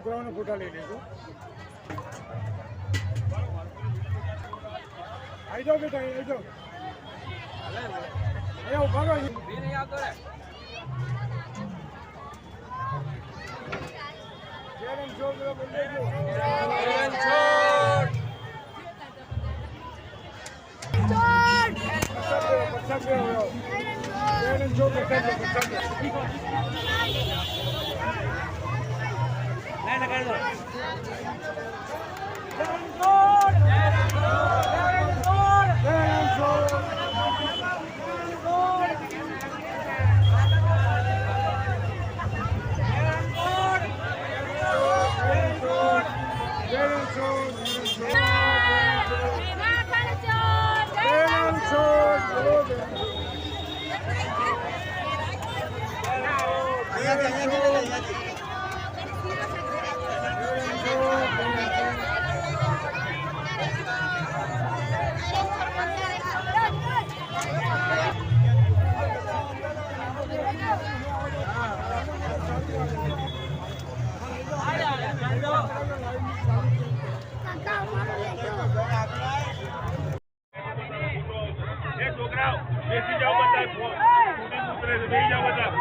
છોકરાઓને ફોટા લઈ લેજો. આવી જાઓ બેટા, આવી જાઓ. અહીંયા ઉભા રહો. નહીં આવતો રે. જયરન છોડ બોલ દેજો. જયરન છોડ. પચાસ જયરન છોડ 50. નહીં લગાડી દો. જયરન છોડ. બેસી જાઓ બધા, બેસી જાઓ બધા.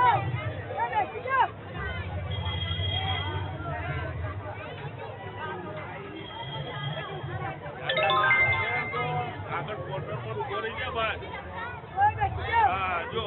આગળ કોર્નર પર ઉભો રહી ગયા ભાઈ. હા જો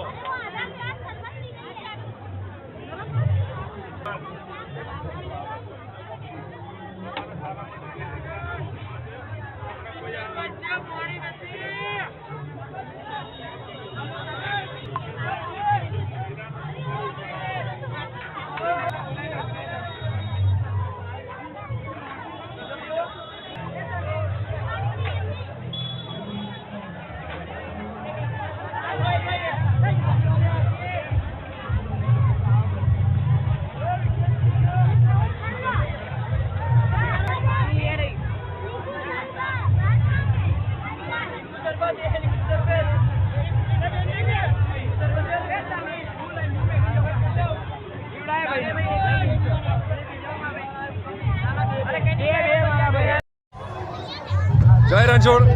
જય રણછોડ.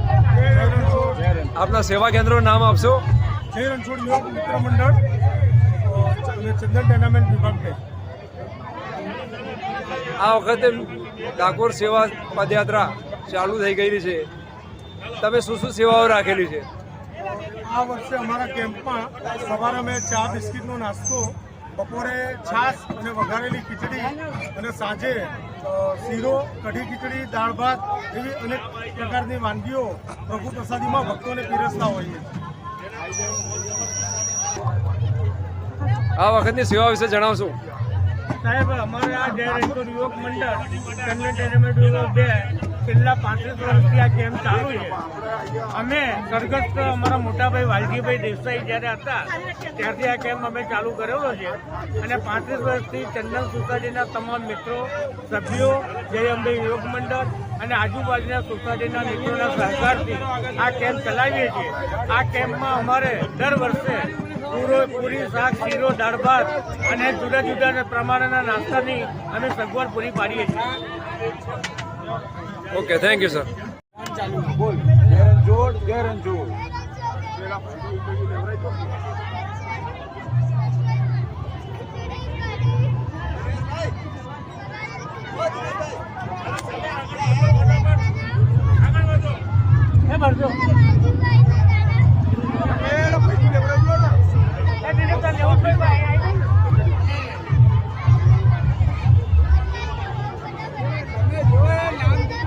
આપના સેવા કેન્દ્રનું નામ આપશો? જય રણછોડ યુવક મિત્ર મંડળ અને ચંદન ટેનામેન્ટ વિભાગ. આ વખતે ડાકોર સેવા પદયાત્રા ચાલુ થઈ ગયેલી છે. તમે શું શું સેવાઓ રાખેલી છે? આ વર્ષે અમારા કેમ્પમાં સવારે અમે ચા બિસ્કીટનો નાસ્તો, બપોરે છાશ અને વઘારેલી ખીચડી અને સાંજે શીરો, કઢી ખીચડી, દાળ ભાત એવી અનેક પ્રકારની વાનગીઓ પ્રભુ પ્રસાદીમાં ભક્તોને પીરસતા હોઈએ. આ વખતની સેવા વિશે જણાવશો? સાહેબ, અમારે આ જય રણછોડ યુવક મંડળ ચંદન ટેનામેન્ટ વિભાગ 2 છેલ્લા 35 વર્ષથી આ કેમ્પ ચાલુ છે. અમે સ્વર્ગસ્થ અમારા મોટાભાઈ વાલજીભાઈ દેસાઈ જ્યારે હતા ત્યારથી આ કેમ્પ અમે ચાલુ કરેલો છે અને 35 વર્ષથી ચંદન સોસાયટીના તમામ મિત્રો, સભ્યો, જય અંબે યુવક મંડળ અને આજુબાજુના સોસાયટીના મિત્રોના સહકારથી આ કેમ્પ ચલાવીએ છીએ. આ કેમ્પમાં અમારે દર વર્ષે પૂરી શાક, શીરો, દાળ ભાત અને જુદા જુદા પ્રમાણના નાસ્તાની અમે સગવડ પૂરી પાડીએ છીએ. Okay, thank you sir. બોલ જય રણછોડ, જય રણછોડ.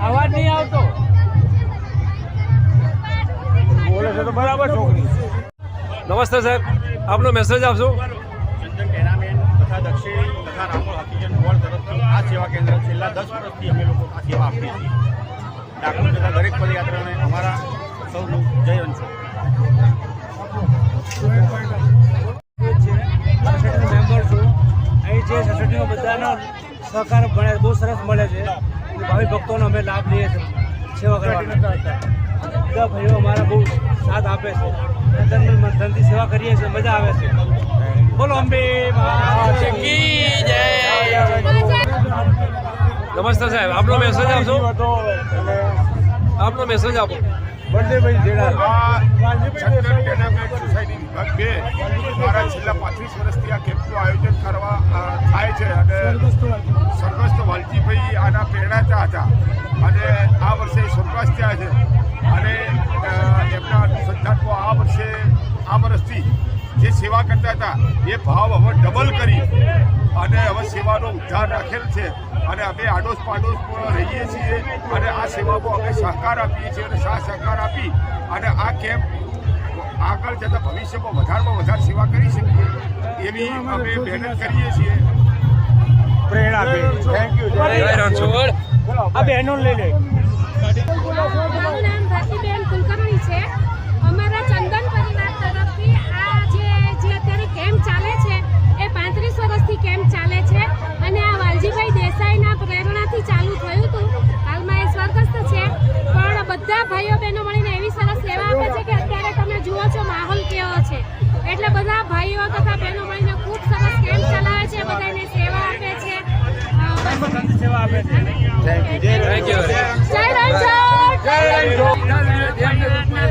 અવાજ નહીં આવતો. બોલે છે તો બરાબર છોકરી. નમસ્તે સાહેબ, આપનો મેસેજ આપશો? ચંદન ટેનામેન્ટ તથા દક્ષિણ તથા રામોલ હાથીજન વોર્ડ તરફથી આ સેવા કેન્દ્ર છેલ્લા 10 વર્ષથી અમે લોકો આ સેવા આપીએ છીએ. ડાકોર તથા દરેક પદયાત્રાને અમારા સૌનું જય રણછોડ. મેમ્બર છું. અહીં જે સોસાયટીમાં બધાનો સહકાર મળે, બહુ સરસ મળે છે. ભાવિ ભક્તોનો અમે લાભ લઈએ છીએ સેવા કરવાનો. બધા ભાઈઓ અમારા બહુ સાથ આપે છે. ધનથી સેવા કરીએ છીએ, મજા આવે છે. બોલો અંબે માતા કી જય. નમસ્તે સાહેબ, આપનો મેસેજ આપશો, આપનો મેસેજ આપો. બળદેવભાઈ જેડા ચંદન ટેનામેન્ટ સોસાયટી વિભાગ 2 દ્વારા છેલ્લા 35 વર્ષથી આ કેમ્પનું આયોજન થાય છે અને સ્વર્ગસ્થ વાલજીભાઈ આના પ્રેરણાતા હતા અને આ વર્ષે સ્વર્ગસ્થ થયા છે અને એમના અનુસંધાનમાં આ વર્ષથી જે સેવા કરતા હતા એ ભાવ હવે ડબલ કરી અને હવે સેવાનો ઉદ્ધાર રાખેલ છે અને અમે આડોશ પાડોશ પણ રહીએ છીએ અને આ સેવામાં અમે સહકાર આપીએ છીએ અને સહકાર આપી અને આ કેમ્પ આગળ જતાં ભવિષ્યમાં વધારેમાં વધારે સેવા કરી શકીએ એવી અમે મહેનત કરીએ છીએ. પ્રેરણા આપે. Thank you. જય રણછોડ. આ બહેનો લઈ લે. મારું નામ ભારતીબેન કુલકર્ણી છે. અમારા ચંદન પરિવાર તરફથી આ જે અત્યારે કેમ્પ ચાલે છે એ 35 વર્ષથી કેમ્પ ચાલે છે અને આ વાલજીભાઈ દેસાઈના પ્રેરણાથી ચાલુ થયું હતું. હાલમાં એ સ્વર્ગસ્થ છે પણ બધા ભાઈઓ બહેનો મળીને એવી સરસ સેવા આપે છે કે અત્યારે તમે જુઓ છો માહોલ કેવો છે એટલે બધા ભાઈઓ તથા બહેનો મળીને ખૂબ સરસ કેમ્પ ચલાવે છે, બધાને સેવા આપે છે. સેવા આપે છે. Thank you. જય રણછોડ.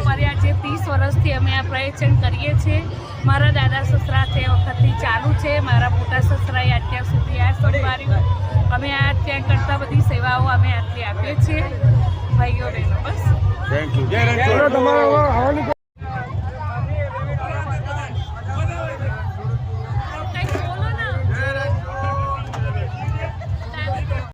પર્યા છે 30 વર્ષથી અમે આ પ્રવચન કરીએ છીએ. મારા દાદા સસરા તે વખતથી ચાલુ છે, મારા મોટા સસરાએ અત્યાર સુધી આ સંભાળ્યું. અમે આ ત્યાં કરતાં બધી સેવાઓ અમે આટલી આપીએ છીએ ભાઈઓ બહેનો. બસ થેન્ક યુ. જય રણછોડ. તમારો